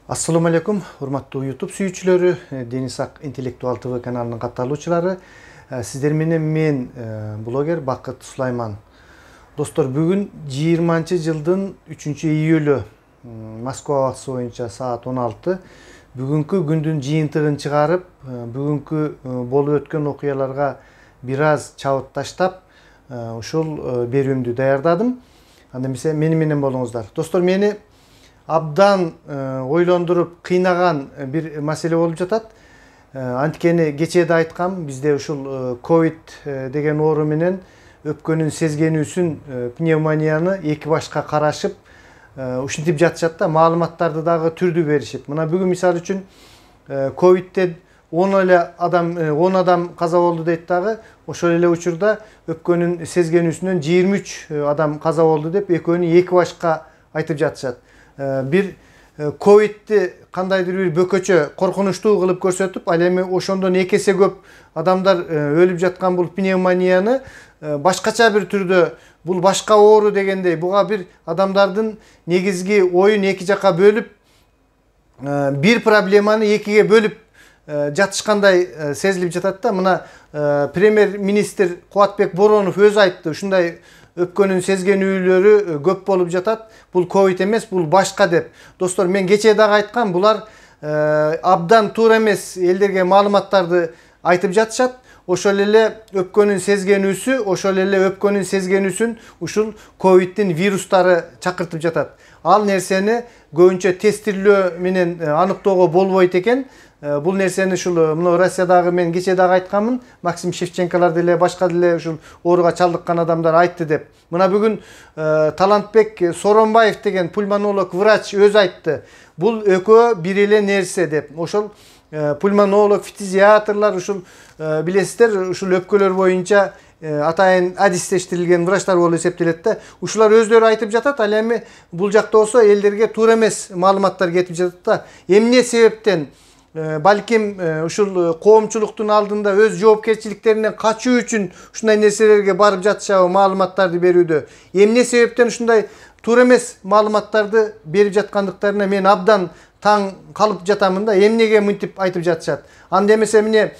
Assalamu alaikum, hurmattуу YouTube sүйүүчүлөрү, Дениз Ак интеллектуал ТВ каналынын катталуучулары. Сиздер менен мен блогер Бакыт Сулайман. Достор, бүгүн 20-жылдын 3-июлү Москва убакыты боюнча саат 16. Бүгүнкү күндүн жыйынтыгын чыгарып, бүгүнкү болуп өткөн окуяларга бир аз чабыт таштап, ушул берүүмдү даярдадым. Анда эмесе мени менен болуңуздар. Достор, мени абдан ойлондуруп кыйнаган бир маселе болуп жатат. Анткени кечээ да айткам, бизде ушул ковид деген оору менен өпкөнүн сезгенүүсүн, пневмонияны эки башка карашып, ушинтип жатышат да, маалыматтарды дагы түрдүү беришип. Мына бүгүн мисалы үчүн ковидтен 10 адам каза болду дейт дагы, ошол эле учурда өпкөнүн сезгенүүсүнөн 23 адам каза болду деп экөөнү эки башка айтып жатышат. Bir ковидти кандайдыр бир бөкөчө коркунучтуу кылып көрсөтүп, ал эми ошондон эки эсе көп адамдар өлүп жаткан бул пневмонияны башкача бир түрдө бул башка оору дегендей, буга бир адамдардын негизги оюн эки жакка бөлүп, бир проблеманы экиге бөлүп жатышкандай сезилип жатат да. Мына премьер-министр Кубатбек Боронов өзү айтты, ушундай өпкөнүн сезгенүүлөрү көп болуп жатат. Бул ковид эмес, бул башка деп. Достор, мен кечээ дагы айткам, булар абдан туура эмес элдерге маалыматтарды айтып жатышат. Ошол эле өпкөнүн сезгенүүсү, ошол эле өпкөнүн сезгенүүсүн ушул ковидтин вирустары чакыртып жатат. Ал нерсени көбүнчө тестирлөө менен аныктоого болбойт экен. Бул нерсени ушул мына Россиядагы мен кечээ дагы айтканмын, Максим Шевченколор деле, башка деле ушул ооруга чалдыккан адамдар айтты деп. Мына бүгүн Талантбек Соронбаев деген пульмонолог врач өзү айтты. Бул экөө бир эле нерсе деп. Ошол пульмонолог, фтизиатрлар, ушул билесиздер, ушул өпкөлөр боюнча атайын адистештирилген врачтар болуп эсептелет да. Ушулар өздөрү айтып жатат, ал эми бул жакта болсо элдерге туура эмес маалыматтар кетип жатат да. Эмне себептен балким ушул коомчулуктун алдында өз жоопкерчиликтеринен качуу үчүн ушундай нерселерге барып жатышабы маалыматтарды берүүдө. Эмне себептен ушундай туура эмес маалыматтарды берип жаткандыктарына мен абдан таң калып жатамын да. Эмнеге мынтип айтып жатышат? Анда эмесе эмне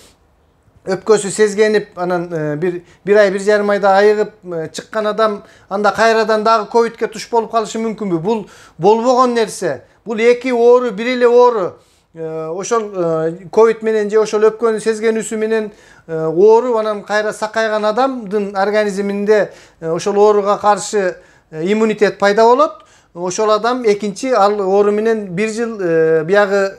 өпкөсү сезгенип, анан бир ай, бир жарым айда айыгып чыккан адам анда кайрадан дагы ковидке туш болуп калышы мүмкүнбү? Бул болбогон нерсе. Бул эки оору, бир эле оору. Ошол ковид менен же ошол өпкөнүн сезгенүүсү менен оору, анан кайра сакайган адамдын организминде ошол ооруга каршы иммунитет пайда болот. Ошол адам экинчи ал оору менен бир жыл биягы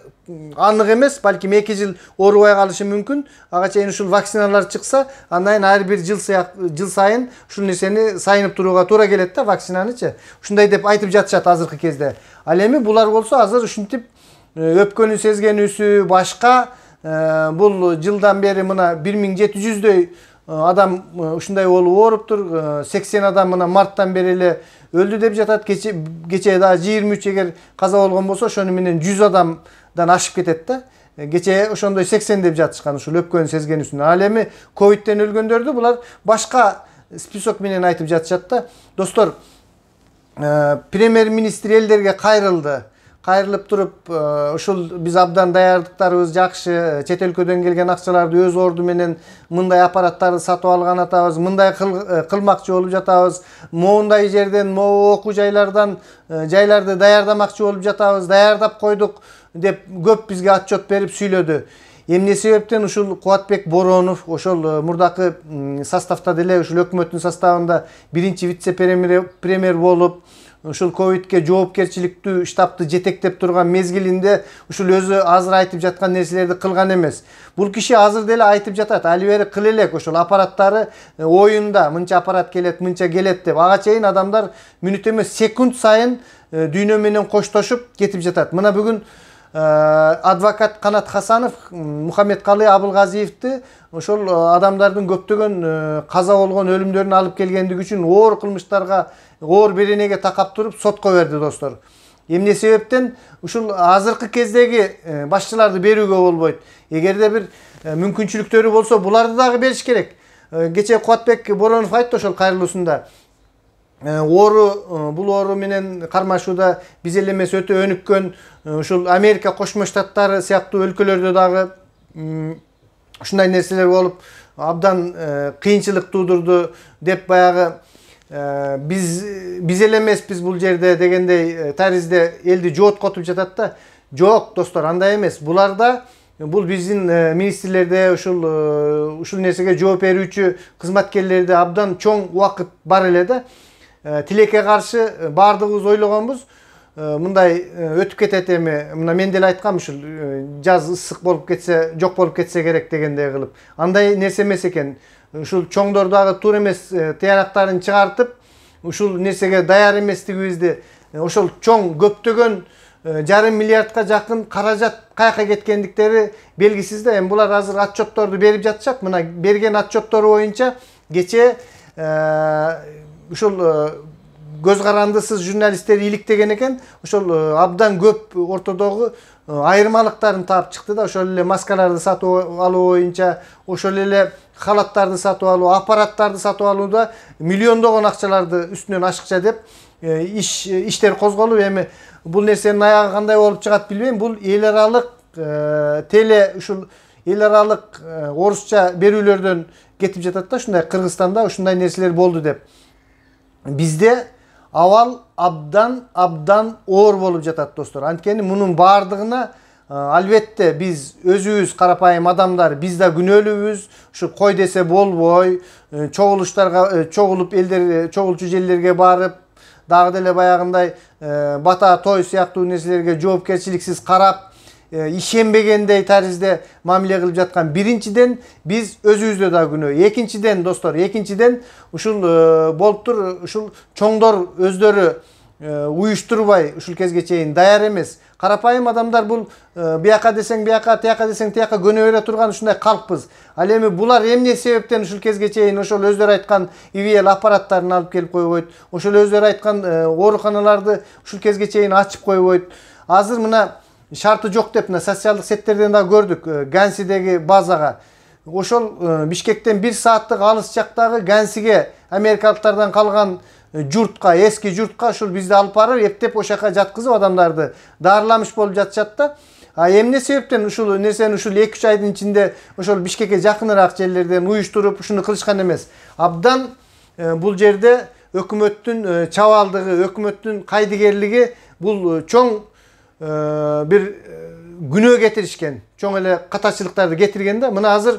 анык эмес, балким 2 жыл оорубай калышы мүмкүн. Ага чейин ушул вакциналар чыкса, андан ар бир жыл сайын ушул нерсени сайынып турууга туура келет да, вакцинанычы. Ушундай деп айтып жатышат азыркы кезде. Ал эми булар болсо азыр ушинтип өпкөнүн сезгенүүсү башка. Бул жылдан бери мына 1700дөй адам ушундай болуп ооруптур. 80 адам мына марттан бери эле өлдү деп жатат. Кечээ да 23 эгер каза болгон болсо, ошону менен 100 адамдан ашып кетет да. Кечээ ошондой 80 деп жатышкан ушул өпкөнүн сезгенүүсүн. Ал эми ковидтен өлгөндөрдү булар башка список менен айтып жатышат да. Достор, премьер-министр элдерге кайрылды. Кайрылып туруп, ушул биз абдан даярдыктарыбыз жакшы, чет өлкөдөн келген акчаларды өз орду менен мындай аппараттарды сатып алган атабыз, мындай кылмакчы болуп жатабыз, моундай жерден, могу окуу жайлардан жайларды даярдамакчы болуп жатабыз, даярдап койдук деп көп бизге отчет берип сүйлөдү. Эмне себептен ушул Кубатбек Боронов ошол мурдакы составда деле, ушул өкмөттүн составында биринчи вице-премьер болуп, ушул ковидке жоопкерчиликтүү штабты жетектеп турган мезгилинде ушул өзү азыр айтып жаткан нерселерди кылган эмес. Бул киши азыр деле айтып жатат, али бери кыл элек, ошол аппараттары оюнда, мынча аппарат келет, мынча келет деп. Ага чейин адамдар мүнөт эмес, секунд сайын дүйнө менен коштошуп кетип жатат. Мына бүгүн адвокат Канат Хасанов Мухаммедкалы Абылгазиевди ошол адамдардын көптөгөн каза болгон өлүмдөрүн алып келгендиги үчүн оор кылмыштарга, оор беренеге такап туруп сотко берди, достор. Эмне себептен? Ушул азыркы кездеги башчыларды берүүгө болбойт. Эгерде бир мүмкүнчүлүктөрү болсо, буларды дагы бериш керек. Кечээ Кубатбек Боронов айтты ошол кайрылуусунда. Bul oru менен кармашууда биз эле эмес өтө өнүккөн ушул Америка Кошмо Штаттары сыяктуу өлкөлөрдө дагы ушундай нерселер болуп абдан кыйынчылык туудурду деп баягы биз эле эмеспиз бул жерде дегендей таризде элди жооткотуп жатат да. Жок достор, андай эмес. Буларда бул биздин министрлерде ушул нерсеге жооп берүүчү кызматкерлерде абдан чоң убакыт бар эле да. Тилекке каршы бардыгыбыз ойлогонбуз. Мындай өтүп кетет эми. Мына мен деле айткам ушул жаз ысык болуп кетсе, жок болуп кетсе керек дегендей кылып. Андай нерсе эмес экен. Ушул чоңдор дагы туура эмес тыянактарын чыгартып, ушул нерсеге даяр эместигибизди, ошол чоң көптөгөн жарым миллиардка жакын каражат каяка кеткендиктери белгисиз да. Эми булар азыр отчетторду берип жатышат. Мына берген отчеттору боюнча кече ушул көз карандысыз журналисттер иликтеген экен. Ошол абдан көп ортодогу айырмалыктарын таап чыкты да. Ошол эле маскаларды сатып алуу боюнча, ошол эле халаттарды сатып алуу, аппараттарды сатып алууда миллиондогон акчаларды үстүнөн ашыкча деп иштер козголуп, эми бул нерсенин аягы кандай болуп чыгат билбейм. Бул эл аралык ушул эл аралык орусча берүүлөрдөн кетип жатат да. Ушундай Кыргызстанда ушундай нерселер болду деп. Бизде абал абдан оор болуп жатат достор. Анткени мунун бардыгына албетте биз өзүбүз карапайым адамдар, биз да күнөөлүүбүз. Ушу кой десе болбой, чогулуп элдер, чогулчу жерлерге барып, дагы деле баягындай бата той сыяктуу нерселерге жоопкерчиликсиз карап, ишенбегендей таризде мамиле кылып жаткан. Биринчиден биз өзүбүздө да күнөө. Экинчиден достор, ушул болуптур, ушул чоңдор өздөрү уюштурбай ушул кезге чейин даяр эмес. Карапайым адамдар бул бияка десең бияка, тияка десең тияка көнө бере турган ушундай калкпыз. Ал эми булар эмне себептен ушул кезге чейин ошол өздөрү айткан ИВЛ аппараттарын алып келип койбойт? Ошол өздөрү айткан ооруканаларды ушул кезге чейин ачып койбойт? Азыр мына шарты жок деп мына социалдык сеттерден да көрдүк Гансидеги базага. Ошол Бишкектен 1 сааттык алыс жактагы Гансиге америкалыктардан калган журтка, эски журтка ушул бизди алып барып, эптеп ошака жаткызып адамдарды дарыламыш болуп жатышат да. Эмне себептен ушул нерсени ушул 2-3 айдын ичинде ошол Бишкекке жакыныраак жерлерден уюштуруп ушуну кылышкан эмес? Абдан бул жерде өкмөттүн чабалдыгы, өкмөттүн кайдыгерлиги бул чоң бир күнөө кетиришкен, чоң эле катачылыктарды кетирген да. Мына азыр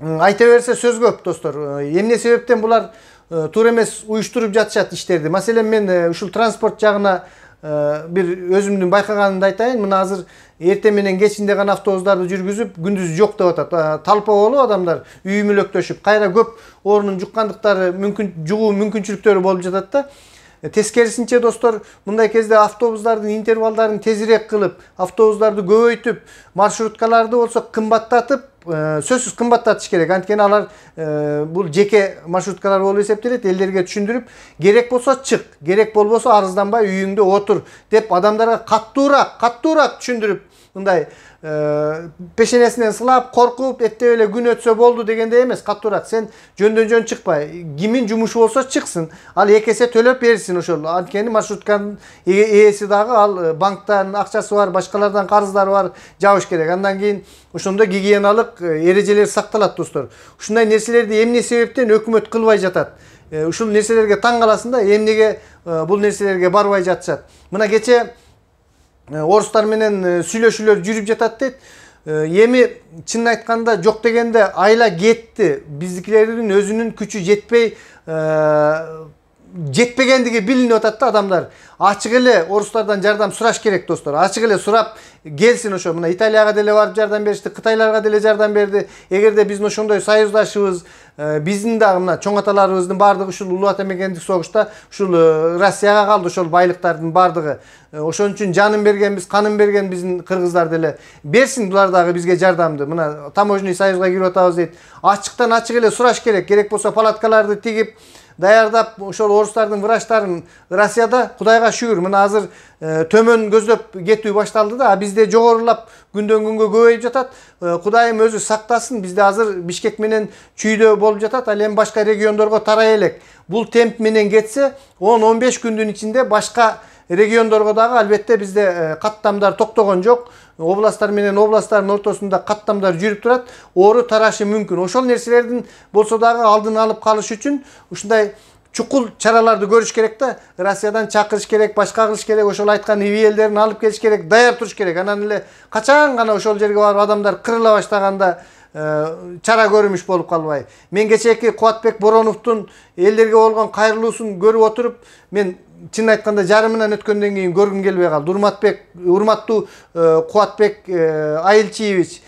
айта берсе сөз көп достор. Эмне себептен булар туура эмес уюштуруп жатышат иштерди? Маселен мен ушул транспорт жагына бир өзүмдүн байкаганымды айтайын. Мына азыр эртең менен кечинде гана автобустарды жүргүзүп, күндүз жок деп атат. Талпа болуп адамдар үймөлөктөшүп, кайра көп орунун жуккандыктары жугуу мүмкүнчүлүктөрү болуп жатат да. Тескерисинче достор, мындай кезде автобустардын интервалдарын тезирээк кылып, автобустарды көбөйтүп, маршруткаларды болсо кымбаттатып, сөзсүз кымбаттатыш керек. Анткени алар бул жеке маршруткалар болуп эсептелет. Элдерге түшүндүрүп, керек болсо чык, керек болбосо арызданбай үйүңдө отур деп адамдарга каттуураак түшүндүрүп, мындай пешенесинен сылап, коркуп, эттеп эле күн өтсө болду дегендей эмес, каттуураак. Сен жөндөн жөн чыкпай, кимин жумушу болсо чыксын, ал 2 эсе төлөп берсин ошол. Анткени маршрутканын ээси дагы ал банктан акчасы бар, башкалардан карыздары бар, жабыш керек. Андан кийин ошондо гигиеналык эрежелер сакталат достор. Ушундай нерселерди эмне себептен өкмөт кылбай жатат? Ушул нерселерге таң каласың да, эмнеге бул нерселерге барбай жатышат? Мына кече орустар менен сүйлөшүүлөр жүрүп жатат дейт. Эми чынын айтканда жок дегенде айла кетти. Биздикилердин өзүнүн күчү жетпегендиги билинип атат да адамдар. Ачык эле орустардан жардам сураш керек достор. Ачык эле сурап келсин ошо. Мына Италияга деле барып жардам беришти, Кытайларга деле жардам берди. Эгерде биздин ошондой союздашыбыз, биздин дагы мына чоң аталарыбыздын бардыгы ушул улуу ата мекендик согушта ушул Россияга калды ошол байлыктардын бардыгы. Ошон үчүн жанын бергенбиз, канын берген биздин кыргыздар деле берсин булар дагы бизге жардамды. Мына таможенный союзга кирип атабыз дейт. Ачыктан ачык эле сураш керек. Керек болсо палаткаларды тигип, даярдап ошол орустардын врачтарын Россияда Кудайга шүгүр мына азыр төмөн көздөп кетүү башталды да, бизде жогорулап күндөн күнгө көбөйүп жатат. Кудайым өзү сактасын, бизде азыр Бишкек менен чүйдө болуп жатат, ал эми башка региондорго тарай элек. Бул темп менен кетсе 10-15 күндүн ичинде башка региондорго дагы албетте бизде каттамдар токтогон жок. Областтар менен областтардын ортосунда каттамдар жүрүп турат. Оору тарашы мүмкүн. Ошол нерселердин болсо дагы алдын алып калыш үчүн ушундай чукул чараларды көрүш керек да. Россиядан чакырыш керек, башка кылыш керек, ошол айткан ИВЛдерин алып келиш керек, даяр туруш керек. Анан эле качан гана ошол жерге барып адамдар кырыла баштаганда чара көрүмүш болуп калбай. Мен кечээки Кубатбек Бороновдун элдерге болгон кайрылуусун көрүп отуруп, мен чын айтканда жарымынан өткөндөн кийин көргүм келбей калды. Урматтуу Кубатбек Айылчиевич,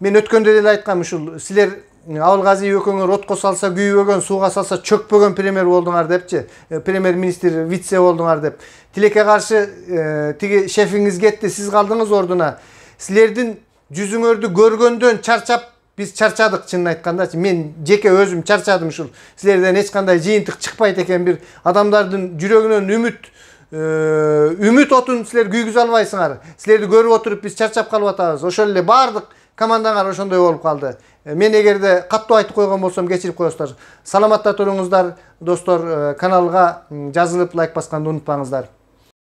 мен өткөндө деле айткам, ушул силер Абылгазиев экөөңөр отко салса күйбөгөн, сууга салса чөкпөгөн премьер болдуңар депчи, премьер-министр вице болдуңар деп. Тилекке каршы тиги шефиңиз кетти, сиз калдыңыз ордуна. Силердин жүзүңөрдү көргөндөн чарчап биз чарчадык, чынын айткандачы. Мен жеке өзүм чарчадым ушул. Силерден эч кандай жыйынтык чыкпайт экен, бир адамдардын жүрөгүнөн үмүт отун силер күйгүзө албайсыңар. Силерди көрүп отуруп биз чарчап калып атабыз. Ошол эле бардык командаңар ошондой болуп калды. Мен эгерде каттуу айтып койгон болсом кечирип коесуздар. Саламатта туруңуздар достор, каналга жазылып лайк басканды унутпаңыздар.